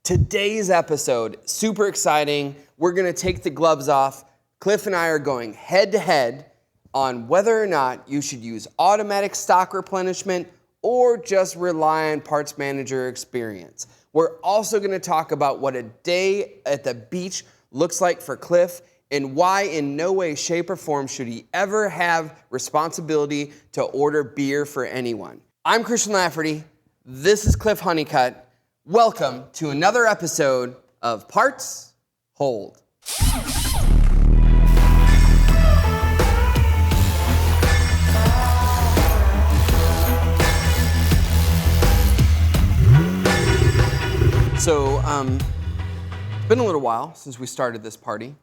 Today's episode, super exciting. We're gonna take the gloves off. Cliff and I are going head to head on whether or not you should use automatic stock replenishment or just rely on parts manager experience. We're also gonna talk about what a day at the beach looks like for Cliff and why in no way, shape, or form should he ever have responsibility to order beer for anyone. I'm Christian Lafferty. This is Cliff Honeycutt. Welcome to another episode of Parts Hold. So, it's been a little while since we started this party.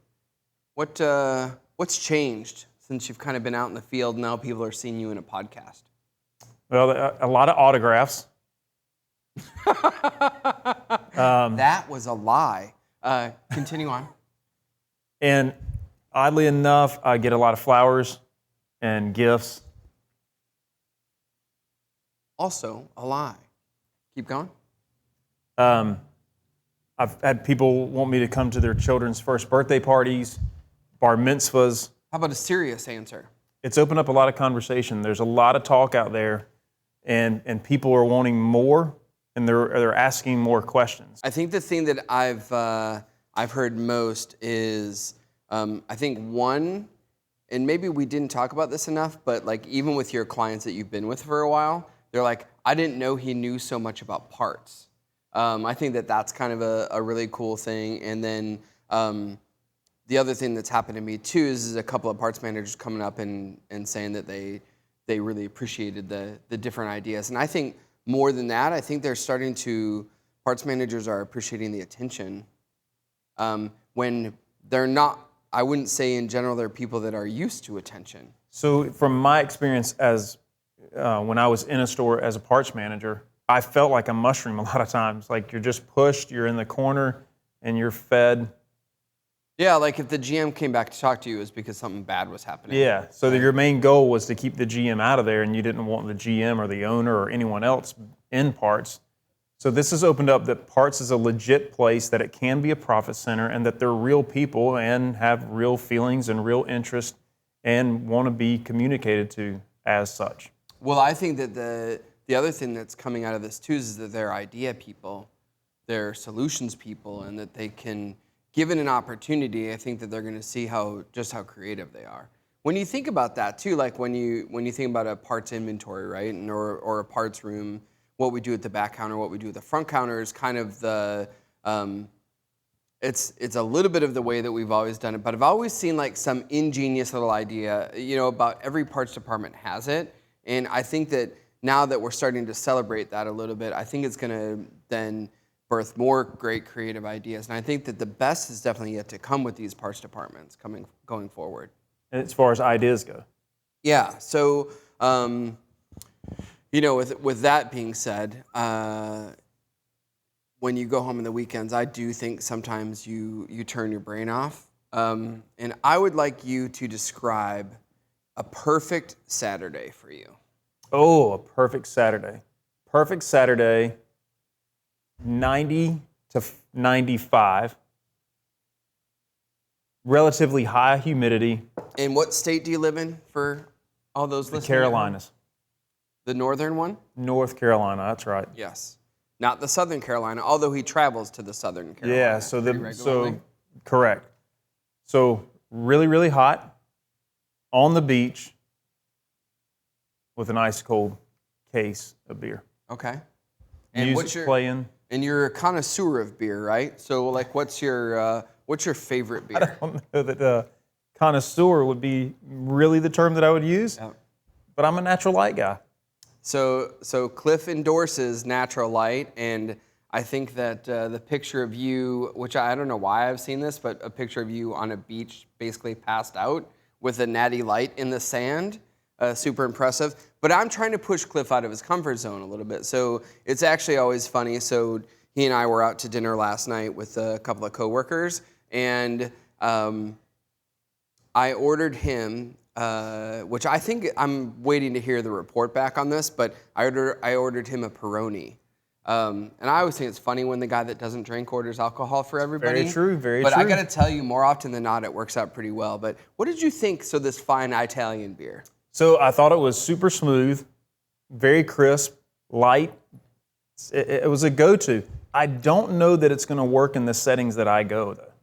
What's changed since you've kind of been out in the field and now people are seeing you in a podcast? Well, a lot of autographs. That was a lie. Continue on. And oddly enough, I get a lot of flowers and gifts. Also a lie. Keep going. I've had people want me to come to their children's first birthday parties, bar mitzvahs. How about a serious answer? It's opened up a lot of conversation. There's a lot of talk out there, and people are wanting more, and they're asking more questions. I think the thing that I've heard most is I think one, and maybe we didn't talk about this enough, but like even with your clients that you've been with for a while, they're like, I didn't know he knew so much about parts. I think that that's kind of a really cool thing. And then the other thing that's happened to me too is a couple of parts managers coming up and saying that they really appreciated the different ideas. And I think more than that, I think parts managers are appreciating the attention. When they're not, I wouldn't say in general they're people that are used to attention. So from my experience as when I was in a store as a parts manager, I felt like a mushroom a lot of times. Like you're just pushed, you're in the corner, and you're fed. Yeah, like if the GM came back to talk to you, it was because something bad was happening. Yeah, so your main goal was to keep the GM out of there, and you didn't want the GM or the owner or anyone else in parts. So this has opened up that parts is a legit place, that it can be a profit center, and that they're real people and have real feelings and real interest and want to be communicated to as such. Well, I think that the other thing that's coming out of this too is that they're idea people, they're solutions people, and that they can, given an opportunity, I think that they're going to see how creative they are. When you think about that too, like when you think about a parts inventory, right, and or a parts room, what we do at the back counter, what we do at the front counter is kind of the it's a little bit of the way that we've always done it. But I've always seen like some ingenious little idea, about every parts department has it, and I think that now that we're starting to celebrate that a little bit, I think it's going to then birth more great creative ideas. And I think that the best is definitely yet to come with these parts departments going forward. As far as ideas go. Yeah. So, with that being said, when you go home on the weekends, I do think sometimes you turn your brain off. And I would like you to describe a perfect Saturday for you. Oh, a perfect Saturday. Perfect Saturday, 90 to 95. Relatively high humidity. And what state do you live in for all those listeners? The Carolinas. The northern one? North Carolina, that's right. Yes. Not the Southern Carolina, although he travels to the Southern Carolina. Yeah, so correct. So really, really hot on the beach with an ice cold case of beer. Okay. And music playing. And you're a connoisseur of beer, right? So like what's your favorite beer? I don't know that connoisseur would be really the term that I would use, but I'm a natural light guy. So Cliff endorses natural light, and I think that the picture of you, which I don't know why I've seen this, but a picture of you on a beach basically passed out with a natty light in the sand, super impressive. But I'm trying to push Cliff out of his comfort zone a little bit. So it's actually always funny. So he and I were out to dinner last night with a couple of coworkers, and I ordered him, which I think I'm waiting to hear the report back on this, but I ordered him a Peroni. And I always think it's funny when the guy that doesn't drink orders alcohol for everybody. Very true, very but true. I got to tell you, more often than not, it works out pretty well. But what did you think? So this fine Italian beer. So I thought it was super smooth, very crisp, light. It was a go-to. I don't know that it's going to work in the settings that I go, though.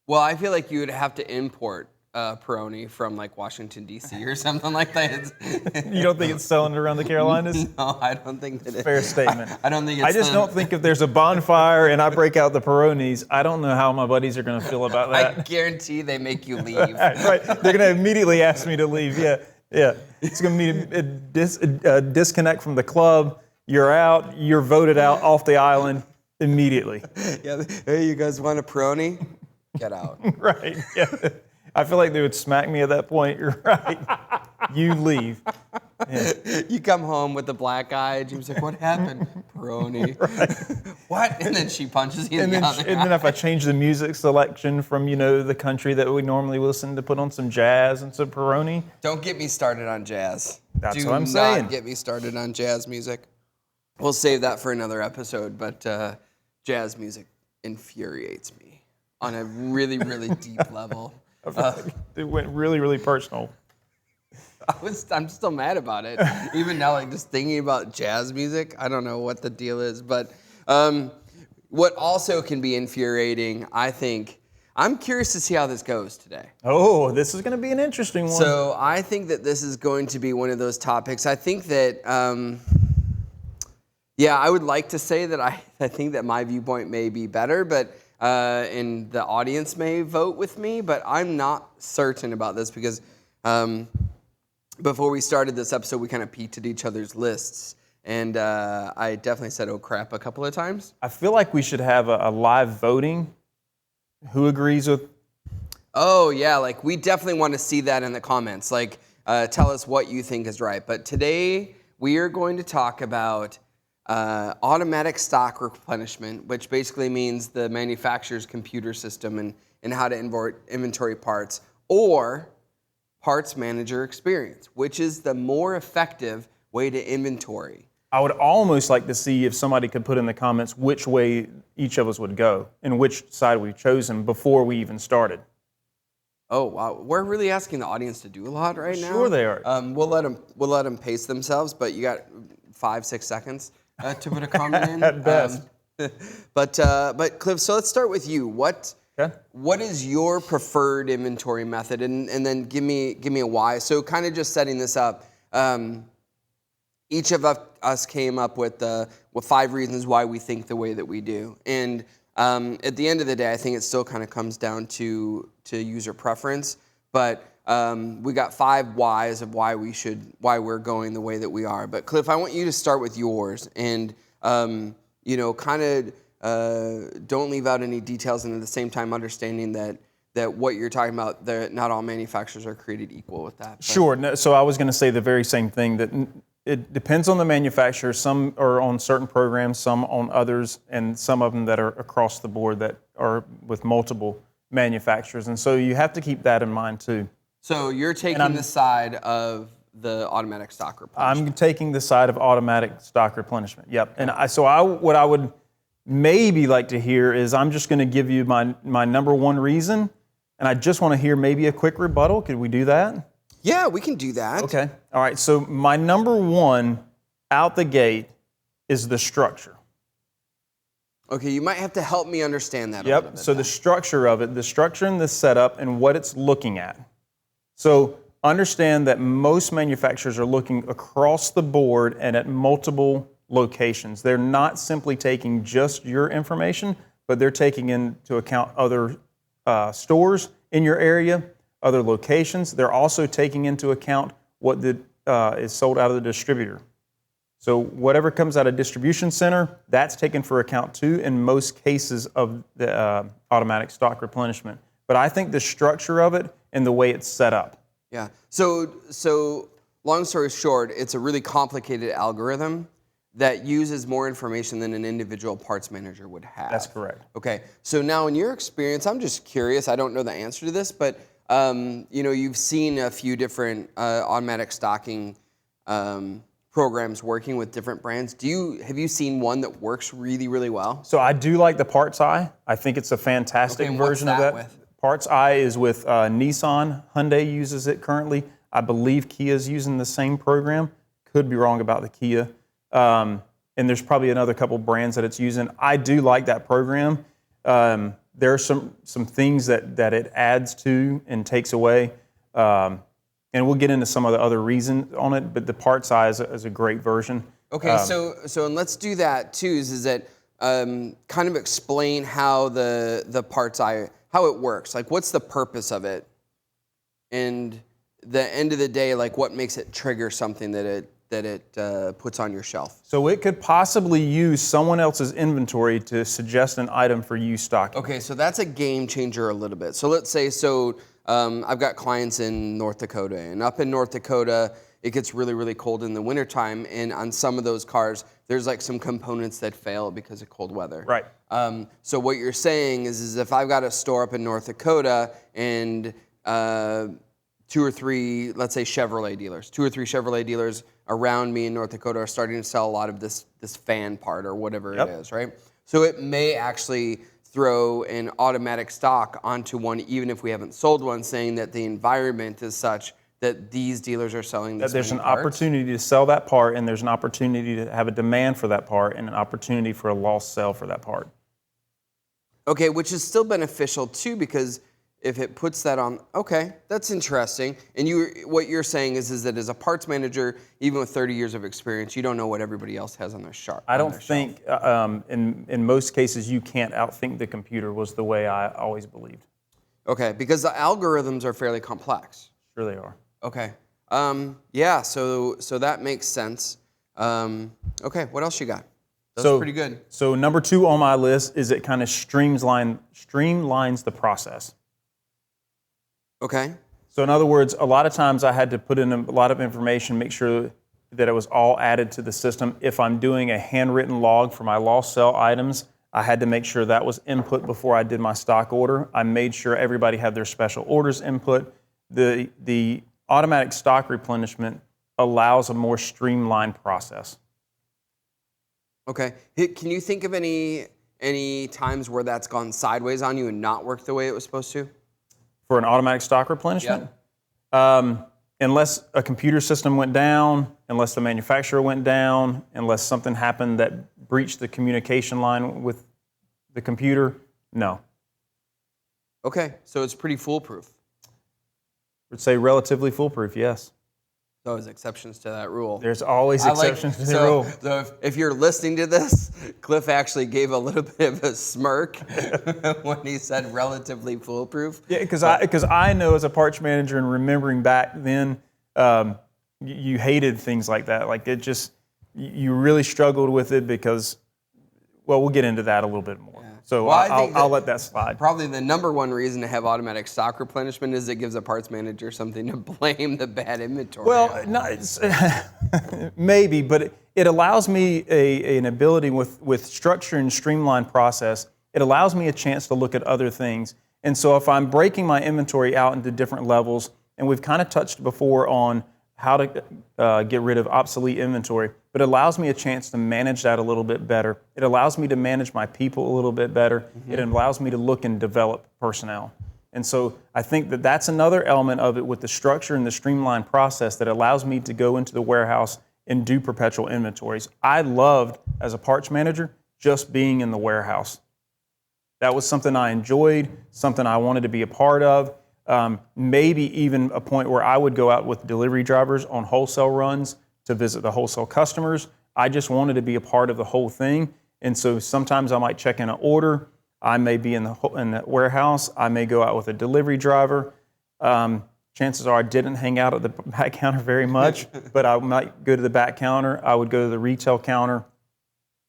Well, I feel like you would have to import Peroni from like Washington, D.C. or something like that. You don't think it's selling around the Carolinas? No, I don't think that Fair statement. I don't think it's I just don't think if there's a bonfire and I break out the Peronis, I don't know how my buddies are going to feel about that. I guarantee they make you leave. Right. They're going to immediately ask me to leave. Yeah. It's going to be a disconnect from the club. You're out. You're voted out off the island immediately. Yeah. Hey, you guys want a Peroni? Get out. Right. Yeah. I feel like they would smack me at that point. You're right. You leave. Yeah. You come home with the black eye. Jim's like, what happened? Peroni. Right. What? And then she punches you in the other And then if I change the music selection from, the country that we normally listen to, put on some jazz and some Peroni. Don't get me started on jazz. That's what I'm saying. Do not get me started on jazz music. We'll save that for another episode, but jazz music infuriates me on a really, really deep level. It went really, really personal. I'm still mad about it. Even now, like just thinking about jazz music, I don't know what the deal is. But what also can be infuriating, I think, I'm curious to see how this goes today. Oh, this is going to be an interesting one. So I think that this is going to be one of those topics. I think that, I would like to say that I think that my viewpoint may be better, but and the audience may vote with me, but I'm not certain about this because before we started this episode, we kind of peeked at each other's lists, and I definitely said, oh crap, a couple of times. I feel like we should have a live voting. Who agrees with? Oh, yeah, like we definitely want to see that in the comments. Like, tell us what you think is right. But today, we are going to talk about automatic stock replenishment, which basically means the manufacturer's computer system and how to inventory parts, or parts manager experience, which is the more effective way to inventory. I would almost like to see if somebody could put in the comments which way each of us would go and which side we've chosen before we even started. Oh, wow. We're really asking the audience to do a lot right now. Sure they are. We'll let them pace themselves, but you got 5-6 seconds to put a comment in. At best. But Cliff, so let's start with you. What is your preferred inventory method, and then give me a why. So kind of just setting this up. Each of us came up with 5 reasons why we think the way that we do, and at the end of the day, I think it still kind of comes down to user preference. But we got 5 whys of why we're going the way that we are. But Cliff, I want you to start with yours, and kind of don't leave out any details, and at the same time understanding that what you're talking about, not all manufacturers are created equal with that. But. Sure. No, so I was going to say the very same thing, that it depends on the manufacturer. Some are on certain programs, some on others, and some of them that are across the board that are with multiple manufacturers. And so you have to keep that in mind too. So you're taking the side of the automatic stock replenishment. I'm taking the side of automatic stock replenishment. Yep. And what I would maybe like to hear is, I'm just going to give you my number one reason, and I just want to hear maybe a quick rebuttal. Could we do that? Yeah, we can do that. Okay. All right. So my number one out the gate is the structure. Okay, you might have to help me understand that a little bit. So the structure of it, the structure and the setup and what it's looking at. So understand that most manufacturers are looking across the board and at multiple locations. They're not simply taking just your information, but they're taking into account other stores in your area, other locations. They're also taking into account what is sold out of the distributor. So whatever comes out of distribution center, that's taken for account too in most cases of the automatic stock replenishment. But I think the structure of it and the way it's set up. Yeah. So long story short, it's a really complicated algorithm that uses more information than an individual parts manager would have. That's correct. Okay. So now in your experience, I'm just curious, I don't know the answer to this, but you've seen a few different automatic stocking programs working with different brands. Have you seen one that works really, really well? So I do like the Parts Eye. I think it's a fantastic Okay, and what's version of that that. with? Parts Eye is with Nissan. Hyundai uses it currently. I believe Kia's using the same program. Could be wrong about the Kia. And there's probably another couple brands that it's using. I do like that program. There are some things that it adds to and takes away. And we'll get into some of the other reasons on it, but the Parts Eye is a great version. Okay, so and let's do that too. Is that kind of explain how the Parts Eye, how it works? Like, what's the purpose of it? And the end of the day, like, what makes it trigger something that it puts on your shelf? So it could possibly use someone else's inventory to suggest an item for you stocking. Okay, so that's a game changer a little bit. So let's say, I've got clients in North Dakota, and up in North Dakota, it gets really, really cold in the wintertime, and on some of those cars, there's like some components that fail because of cold weather. Right. So what you're saying is if I've got a store up in North Dakota and 2 or 3, let's say Chevrolet dealers, 2 or 3 Chevrolet dealers around me in North Dakota are starting to sell a lot of this fan part or whatever it is, right? So it may actually throw an automatic stock onto one, even if we haven't sold one, saying that the environment is such that these dealers are selling this. That there's an many parts. opportunity to sell that part, and there's an opportunity to have a demand for that part, and an opportunity for a lost sale for that part. Okay, which is still beneficial too, because if it puts that on, okay, that's interesting. And what you're saying is that as a parts manager, even with 30 years of experience, you don't know what everybody else has on their shelf. I don't think, in most cases, you can't outthink the computer, was the way I always believed. Okay, because the algorithms are fairly complex. Sure they are. Okay. Yeah, so that makes sense. Okay, what else you got? That's pretty good. So number 2 on my list is it kind of streamlines the process. Okay. So in other words, a lot of times I had to put in a lot of information, make sure that it was all added to the system. If I'm doing a handwritten log for my lost sale items, I had to make sure that was input before I did my stock order. I made sure everybody had their special orders input. The automatic stock replenishment allows a more streamlined process. Okay. Can you think of any times where that's gone sideways on you and not worked the way it was supposed to? For an automatic stock replenishment? Unless a computer system went down, unless the manufacturer went down, unless something happened that breached the communication line with the computer, no. Okay, so it's pretty foolproof. I would say relatively foolproof, yes. There's exceptions to that rule. There's always exceptions to the rule. So if you're listening to this, Cliff actually gave a little bit of a smirk when he said relatively foolproof. Yeah, because I know as a parts manager and remembering back then, you hated things like that. Like it just, you really struggled with it because, well, we'll get into that a little bit more. Yeah. So I'll let that slide. Probably the number one reason to have automatic stock replenishment is it gives a parts manager something to blame the bad inventory. Well, no, maybe, but it allows me an ability with structure and streamlined process. It allows me a chance to look at other things. And so if I'm breaking my inventory out into different levels, and we've kind of touched before on how to get rid of obsolete inventory, but it allows me a chance to manage that a little bit better. It allows me to manage my people a little bit better. Mm-hmm. It allows me to look and develop personnel. And so I think that that's another element of it with the structure and the streamlined process that allows me to go into the warehouse and do perpetual inventories. I loved, as a parts manager, just being in the warehouse. That was something I enjoyed, something I wanted to be a part of. Maybe even a point where I would go out with delivery drivers on wholesale runs to visit the wholesale customers. I just wanted to be a part of the whole thing. And so sometimes I might check in an order. I may be in the warehouse. I may go out with a delivery driver. Chances are I didn't hang out at the back counter very much, but I might go to the back counter. I would go to the retail counter.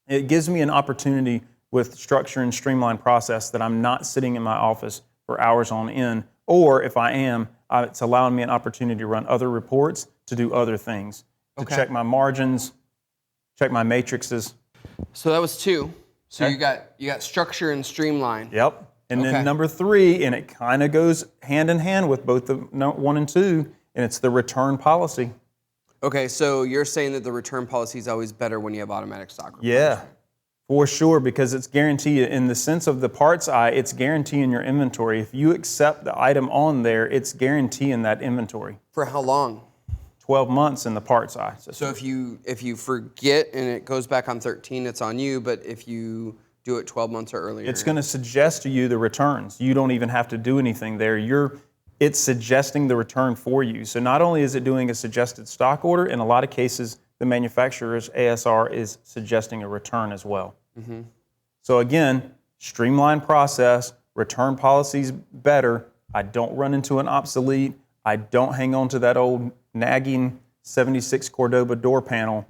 It gives me an opportunity with structure and streamlined process that I'm not sitting in my office for hours on end. Or if I am, it's allowing me an opportunity to run other reports, to do other things, to check my margins, check my matrices. So that was 2. So you got structure and streamline. Yep. And then number 3, and it kind of goes hand in hand with both the 1 and 2, and it's the return policy. Okay, so you're saying that the return policy is always better when you have automatic stock replenishment. Yeah, for sure, because it's guaranteed. In the sense of the parts eye, it's guaranteeing your inventory. If you accept the item on there, it's guaranteeing that inventory. For how long? 12 months in the parts eye system. So if you forget and it goes back on 13, it's on you, but if you do it 12 months or earlier. It's going to suggest to you the returns. You don't even have to do anything there. It's suggesting the return for you. So not only is it doing a suggested stock order, in a lot of cases, the manufacturer's ASR is suggesting a return as well. Mm-hmm. So again, streamlined process, return policies better. I don't run into an obsolete. I don't hang on to that old nagging 76 Cordoba door panel.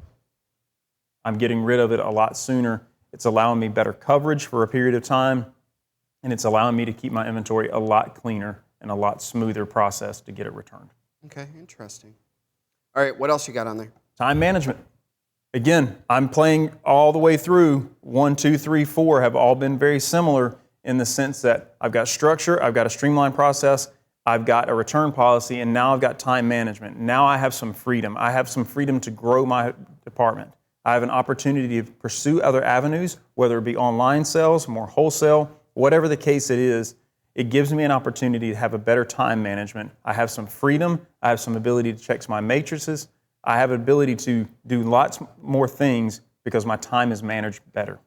I'm getting rid of it a lot sooner. It's allowing me better coverage for a period of time, and it's allowing me to keep my inventory a lot cleaner and a lot smoother process to get it returned. Okay, interesting. All right, what else you got on there? Time management. Again, I'm playing all the way through. 1, 2, 3, 4 have all been very similar in the sense that I've got structure, I've got a streamlined process, I've got a return policy, and now I've got time management. Now I have some freedom. I have some freedom to grow my department. I have an opportunity to pursue other avenues, whether it be online sales, more wholesale, whatever the case it is. It gives me an opportunity to have a better time management. I have some freedom. I have some ability to check my matrices. I have an ability to do lots more things because my time is managed better.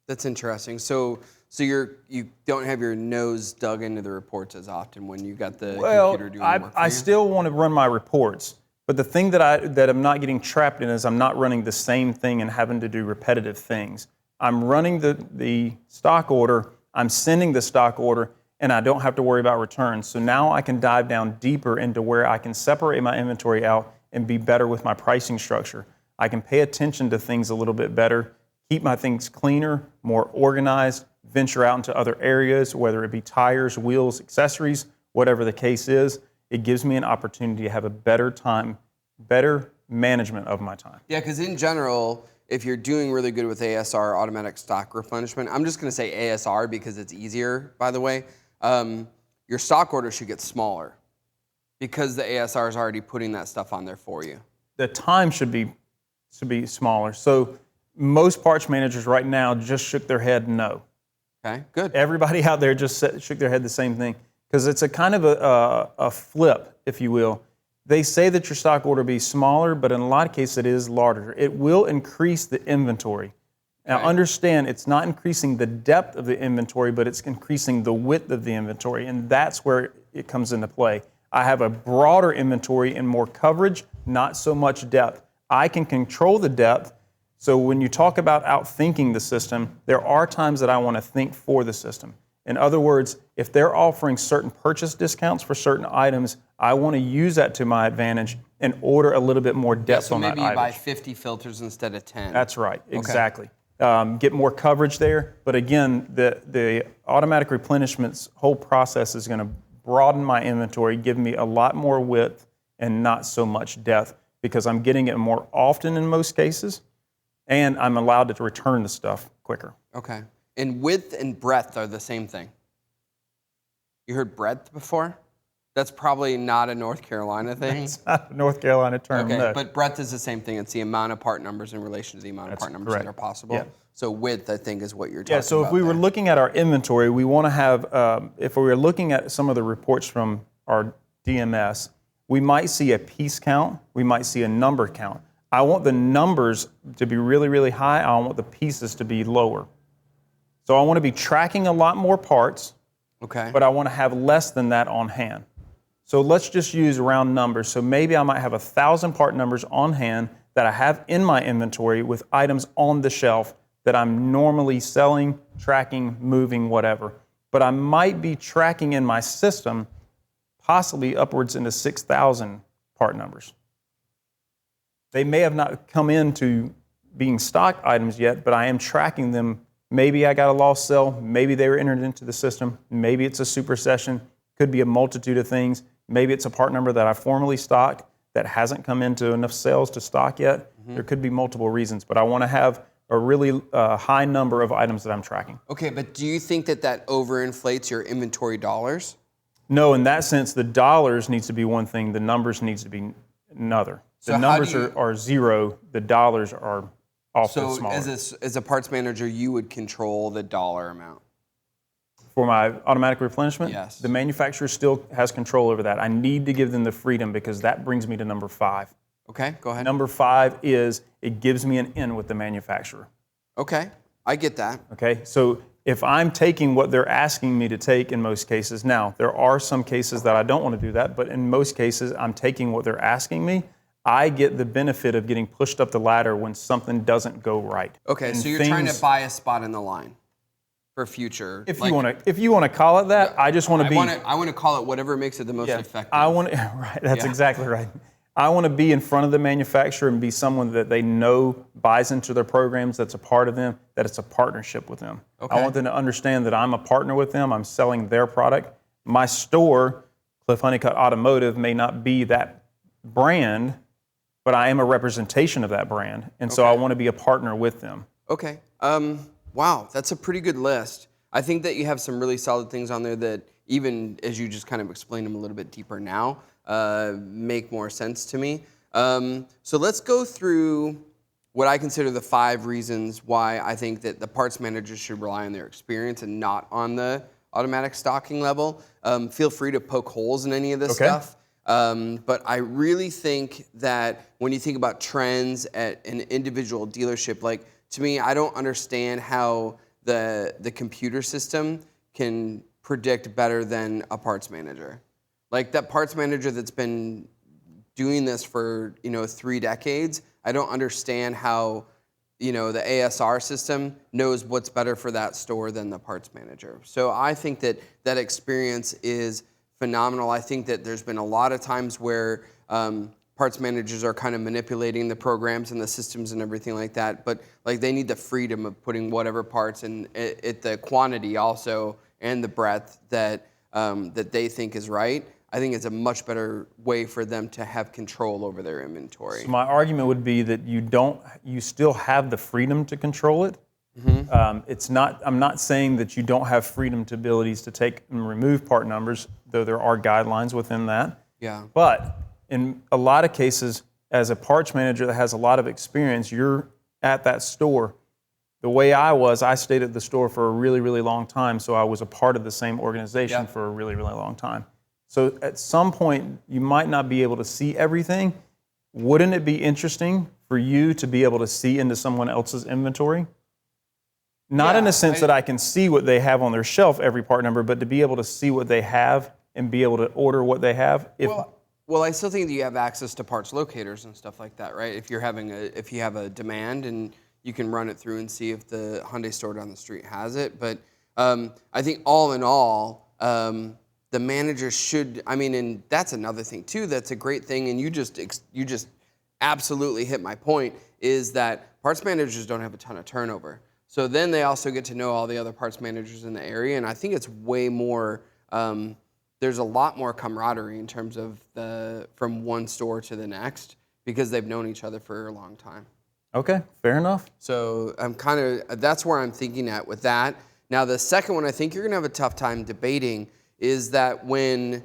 That's interesting. So you don't have your nose dug into the reports as often when you got the computer doing work for you? I still want to run my reports, but the thing that I'm not getting trapped in is I'm not running the same thing and having to do repetitive things. I'm running the stock order, I'm sending the stock order, and I don't have to worry about returns. So now I can dive down deeper into where I can separate my inventory out and be better with my pricing structure. I can pay attention to things a little bit better, keep my things cleaner, more organized, venture out into other areas, whether it be tires, wheels, accessories, whatever the case is. It gives me an opportunity to have a better management of my time. Yeah, because in general, if you're doing really good with ASR, automatic stock replenishment, I'm just going to say ASR because it's easier, by the way, your stock order should get smaller because the ASR is already putting that stuff on there for you. The time should be smaller. So most parts managers right now just shook their head no. Okay, good. Everybody out there just shook their head the same thing because it's a kind of a flip, if you will. They say that your stock order be smaller, but in a lot of cases it is larger. It will increase the inventory. Now understand, it's not increasing the depth of the inventory, but it's increasing the width of the inventory, and that's where it comes into play. I have a broader inventory and more coverage, not so much depth. I can control the depth. So when you talk about outthinking the system, there are times that I want to think for the system. In other words, if they're offering certain purchase discounts for certain items, I want to use that to my advantage and order a little bit more depth on that item. So maybe you buy 50 filters instead of 10. That's right, exactly. Get more coverage there. But again, the automatic replenishment's whole process is going to broaden my inventory, give me a lot more width and not so much depth because I'm getting it more often in most cases, and I'm allowed to return the stuff quicker. Okay. And width and breadth are the same thing. You heard breadth before? That's probably not a North Carolina thing. It's not a North Carolina term, okay, no. But breadth is the same thing. It's the amount of part numbers in relation to the amount of part numbers that are possible. Yeah. So width, I think, is what you're talking about. Yeah, so if we were looking at our inventory, we want to have, if we were looking at some of the reports from our DMS, we might see a piece count, we might see a number count. I want the numbers to be really, really high. I want the pieces to be lower. So I want to be tracking a lot more parts, but I want to have less than that on hand. So let's just use round numbers. So maybe I might have 1,000 part numbers on hand that I have in my inventory with items on the shelf that I'm normally selling, tracking, moving, whatever. But I might be tracking in my system possibly upwards into 6,000 part numbers. They may have not come into being stock items yet, but I am tracking them. Maybe I got a lost sale, maybe they were entered into the system, maybe it's a supersession, could be a multitude of things. Maybe it's a part number that I formerly stocked that hasn't come into enough sales to stock yet. There could be multiple reasons, but I want to have a really high number of items that I'm tracking. Okay, but do you think that overinflates your inventory dollars? No, in that sense, the dollars needs to be one thing, the numbers needs to be another. So The how numbers do you- are zero. The dollars are often So smaller. as a parts manager, you would control the dollar amount. For my automatic replenishment, Yes. the manufacturer still has control over that. I need to give them the freedom because that brings me to number 5. Okay, go ahead. Number 5 is it gives me an in with the manufacturer. Okay, I get that. Okay, so if I'm taking what they're asking me to take in most cases, now there are some cases that I don't want to do that, but in most cases I'm taking what they're asking me. I get the benefit of getting pushed up the ladder when something doesn't go right. Okay, And so you're trying to buy a spot in the line for future. If you want to call it that, I just want to be. I want to call it whatever makes it the most effective. I want to, right. That's exactly right. I want to be in front of the manufacturer and be someone that they know buys into their programs, that's a part of them, that it's a partnership with them. Okay. I want them to understand that I'm a partner with them. I'm selling their product. My store, Cliff Honeycutt Automotive, may not be that brand, but I am a representation of that brand, and so I want to be a partner with them. Okay. Wow, that's a pretty good list. I think that you have some really solid things on there that, even as you just kind of explained them a little bit deeper now, make more sense to me. So let's go through what I consider the 5 reasons why I think that the parts managers should rely on their experience and not on the automatic stocking level. Feel free to poke holes in any of this stuff. But I really think that when you think about trends at an individual dealership, like, to me, I don't understand how the computer system can predict better than a parts manager. Like, that parts manager that's been doing this for 3 decades, I don't understand how the ASR system knows what's better for that store than the parts manager. So I think that that experience is phenomenal. I think that there's been a lot of times where parts managers are kind of manipulating the programs and the systems and everything like that, but like, they need the freedom of putting whatever parts and at the quantity also and the breadth that that they think is right. I think it's a much better way for them to have control over their inventory. So my argument would be that you still have the freedom to control it. I'm not saying that you don't have freedom to abilities to take and remove part numbers, though there are guidelines within that. Yeah. But in a lot of cases, as a parts manager that has a lot of experience, you're at that store. The way I stayed at the store for a really, really long time, so I was a part of the same organization for a really, really long time. So at some point, you might not be able to see everything. Wouldn't it be interesting for you to be able to see into someone else's inventory? Not in a sense that I can see what they have on their shelf, every part number, but to be able to see what they have and be able to order what they have. Well, I still think that you have access to parts locators and stuff like that, right? If you have a demand, and you can run it through and see if the Hyundai store down the street has it. But I think all in all, the manager should. I mean, and that's another thing too. That's a great thing, and you just absolutely hit my point. Is that parts managers don't have a ton of turnover, so then they also get to know all the other parts managers in the area, and I think it's way more. There's a lot more camaraderie in terms of from one store to the next, because they've known each other for a long time. Okay, fair enough. So that's where I'm thinking at with that. Now, the second one I think you're gonna have a tough time debating is that when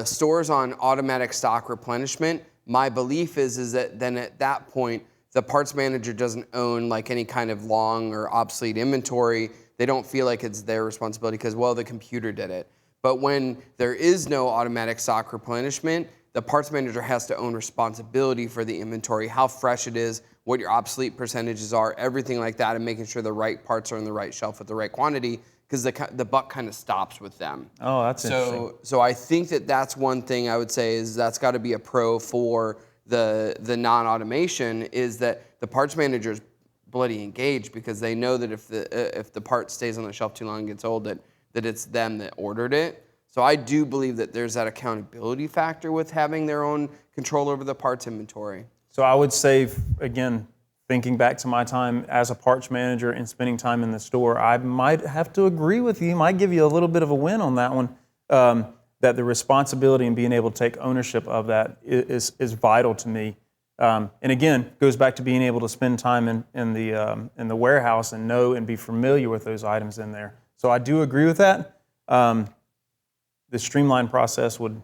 stores on automatic stock replenishment, my belief is that then at that point, the parts manager doesn't own like any kind of long or obsolete inventory. They don't feel like it's their responsibility because, well, the computer did it. But when there is no automatic stock replenishment, the parts manager has to own responsibility for the inventory, how fresh it is, what your obsolete percentages are, everything like that, and making sure the right parts are on the right shelf with the right quantity, because the buck kind of stops with them. Oh, that's interesting. So I think that that's one thing I would say is that's got to be a pro for the non-automation, is that the parts manager's bloody engaged, because they know that if the part stays on the shelf too long and gets old, that it's them that ordered it. So I do believe that there's that accountability factor with having their own control over the parts inventory. So I would say, again, thinking back to my time as a parts manager and spending time in the store, I might have to agree with you, might give you a little bit of a win on that one, that the responsibility and being able to take ownership of that is vital to me. And again, goes back to being able to spend time in the warehouse and know and be familiar with those items in there. So I do agree with that. The streamlined process would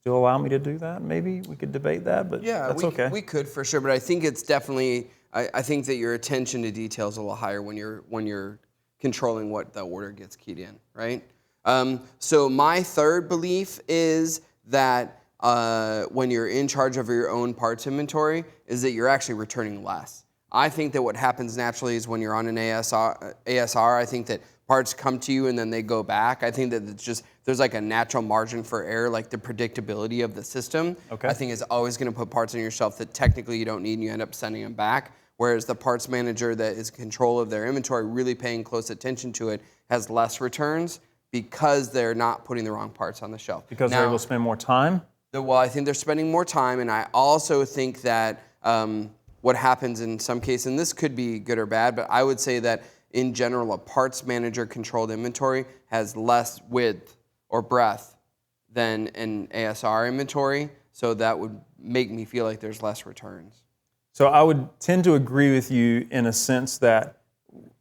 still allow me to do that? Maybe we could debate that, but that's okay. We could for sure, but I think it's definitely. I think that your attention to detail is a little higher when you're controlling what the order gets keyed in, right? So my third belief is that when you're in charge of your own parts inventory, is that you're actually returning less. I think that what happens naturally is when you're on an ASR, I think that parts come to you and then they go back. I think that it's just, there's like a natural margin for error, like the predictability of the system. Okay. I think is always going to put parts on your shelf that technically you don't need and you end up sending them back. Whereas the parts manager that is in control of their inventory, really paying close attention to it, has less returns because they're not putting the wrong parts on the shelf. Because they're able to spend more time? Well, I think they're spending more time, and I also think that what happens in some cases, and this could be good or bad, but I would say that in general, a parts manager controlled inventory has less width or breadth than an ASR inventory, so that would make me feel like there's less returns. So I would tend to agree with you in a sense that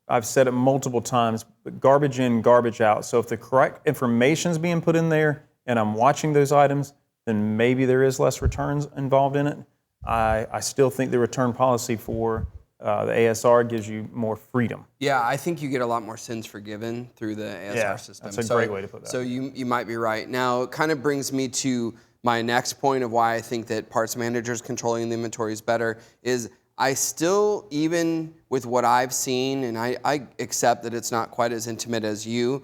I've said it multiple times, but garbage in, garbage out. So if the correct information is being put in there and I'm watching those items, then maybe there is less returns involved in it. I still think the return policy for the ASR gives you more freedom. Yeah, I think you get a lot more sins forgiven through the ASR system. That's a great way to put that. So you might be right. Now, it kind of brings me to my next point of why I think that parts managers controlling the inventory is better is I still, even with what I've seen, and I accept that it's not quite as intimate as you,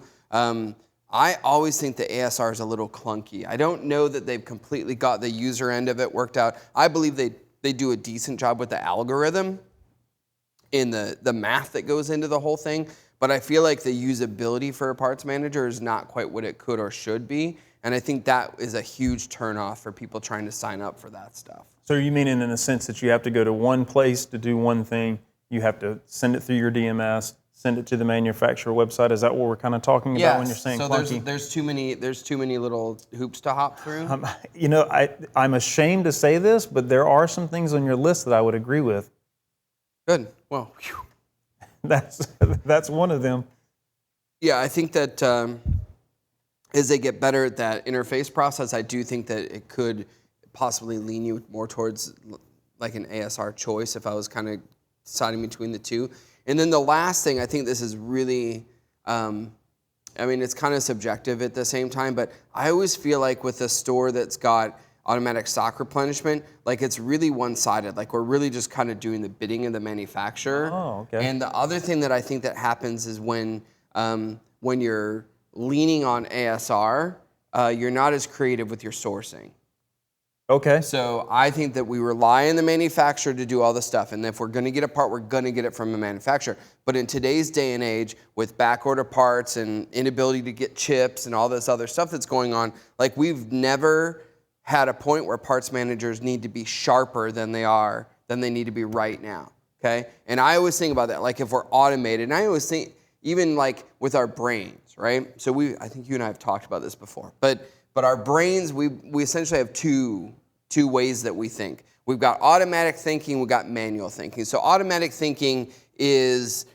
I always think the ASR is a little clunky. I don't know that they've completely got the user end of it worked out. I believe they do a decent job with the algorithm in the math that goes into the whole thing, but I feel like the usability for a parts manager is not quite what it could or should be, and I think that is a huge turnoff for people trying to sign up for that stuff. So you mean in a sense that you have to go to one place to do one thing, you have to send it through your DMS, send it to the manufacturer website? Is that what we're kind of talking about when you're saying clunky? There's too many little hoops to hop through. I'm ashamed to say this, but there are some things on your list that I would agree with. Good. Well, whew. That's one of them. Yeah, I think that as they get better at that interface process, I do think that it could possibly lean you more towards like an ASR choice if I was kind of deciding between the two. And then the last thing, I think this is really, it's kind of subjective at the same time, but I always feel like with a store that's got automatic stock replenishment, like it's really one-sided. Like we're really just kind of doing the bidding of the manufacturer. Oh, okay. And the other thing that I think that happens is when you're leaning on ASR, you're not as creative with your sourcing. Okay. So I think that we rely on the manufacturer to do all the stuff. And if we're going to get a part, we're going to get it from a manufacturer. But in today's day and age, with backorder parts and inability to get chips and all this other stuff that's going on, like we've never had a point where parts managers need to be sharper than they need to be right now. Okay? And I always think about that, like if we're automated, and I always think, even like with our brains, right? So I think you and I have talked about this before, but our brains, we essentially have two ways that we think. We've got automatic thinking, we've got manual thinking. So automatic thinking is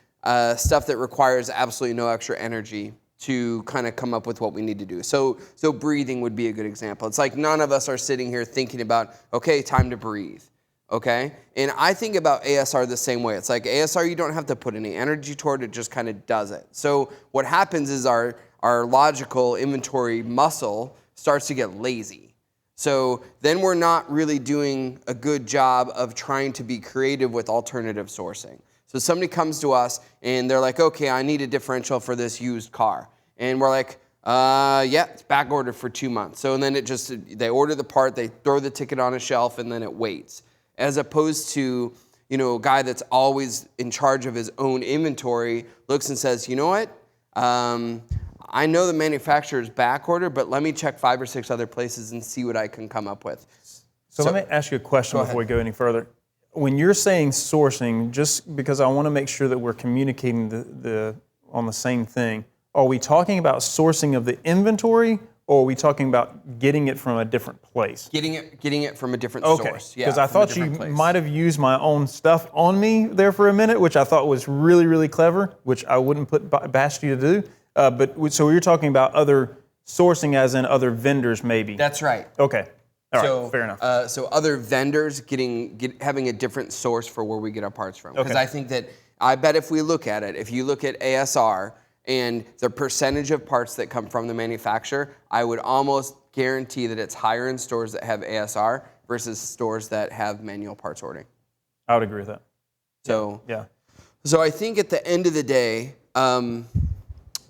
stuff that requires absolutely no extra energy to kind of come up with what we need to do. So breathing would be a good example. It's like none of us are sitting here thinking about, okay, time to breathe, okay? And I think about ASR the same way. It's like ASR, you don't have to put any energy toward it, just kind of does it. So what happens is our logical inventory muscle starts to get lazy. So then we're not really doing a good job of trying to be creative with alternative sourcing. So somebody comes to us and they're like, okay, I need a differential for this used car. And we're like, it's back ordered for 2 months. So and then they order the part, they throw the ticket on a shelf, and then it waits. As opposed to, a guy that's always in charge of his own inventory looks and says, you know what? I know the manufacturer's back order, but let me check 5 or 6 other places and see what I can come up with. So let me ask you a question before we go any further. When you're saying sourcing, just because I want to make sure that we're communicating on the same thing, are we talking about sourcing of the inventory, or are we talking about getting it from a different place? Getting it from a different source. Yeah, because I thought you might have used my own stuff on me there for a minute, which I thought was really, really clever, which I wouldn't bash you to do. So you're talking about other sourcing as in other vendors maybe? That's right. Okay. All right, fair enough. So other vendors having a different source for where we get our parts from. Because Okay. I think that, I bet if we look at it, if you look at ASR and the percentage of parts that come from the manufacturer, I would almost guarantee that it's higher in stores that have ASR versus stores that have manual parts ordering. I would agree with that. So, Yeah. so I think at the end of the day,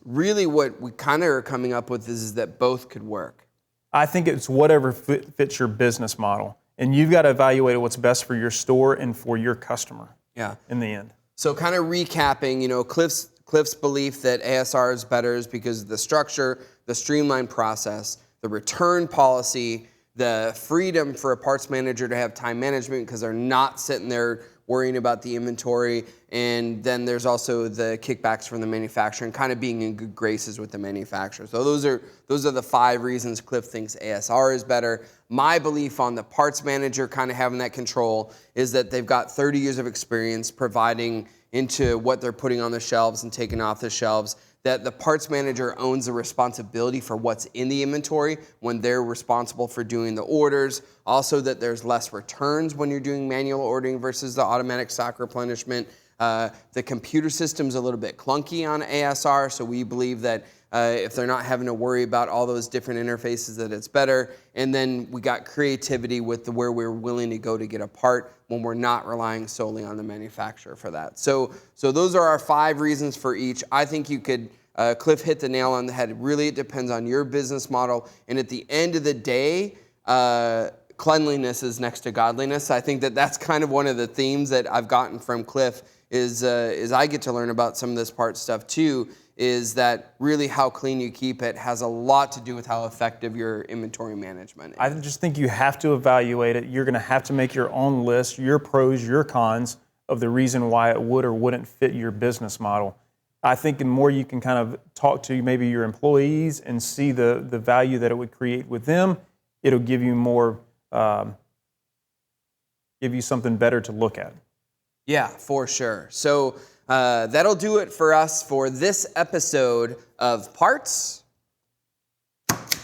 really what we kind of are coming up with is that both could work. I think it's whatever fits your business model. And you've got to evaluate what's best for your store and for your customer. Yeah. In the end. So kind of recapping, Cliff's belief that ASR is better is because of the structure, the streamlined process, the return policy, the freedom for a parts manager to have time management because they're not sitting there worrying about the inventory. And then there's also the kickbacks from the manufacturer and kind of being in good graces with the manufacturer. So those are the 5 reasons Cliff thinks ASR is better. My belief on the parts manager kind of having that control is that they've got 30 years of experience providing into what they're putting on the shelves and taking off the shelves, that the parts manager owns the responsibility for what's in the inventory when they're responsible for doing the orders. Also that there's less returns when you're doing manual ordering versus the automatic stock replenishment. The computer system's a little bit clunky on ASR, so we believe that if they're not having to worry about all those different interfaces, that it's better. And then we got creativity with where we're willing to go to get a part when we're not relying solely on the manufacturer for that. So those are our 5 reasons for each. I think you could, Cliff hit the nail on the head. Really, it depends on your business model. And at the end of the day, cleanliness is next to godliness. I think that that's kind of one of the themes that I've gotten from Cliff is I get to learn about some of this part stuff too, is that really how clean you keep it has a lot to do with how effective your inventory management is. I just think you have to evaluate it. You're going to have to make your own list, your pros, your cons of the reason why it would or wouldn't fit your business model. I think the more you can kind of talk to maybe your employees and see the value that it would create with them, it'll give you more, give you something better to look at. Yeah, for sure. So that'll do it for us for this episode of Parts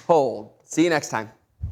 Hold. See you next time.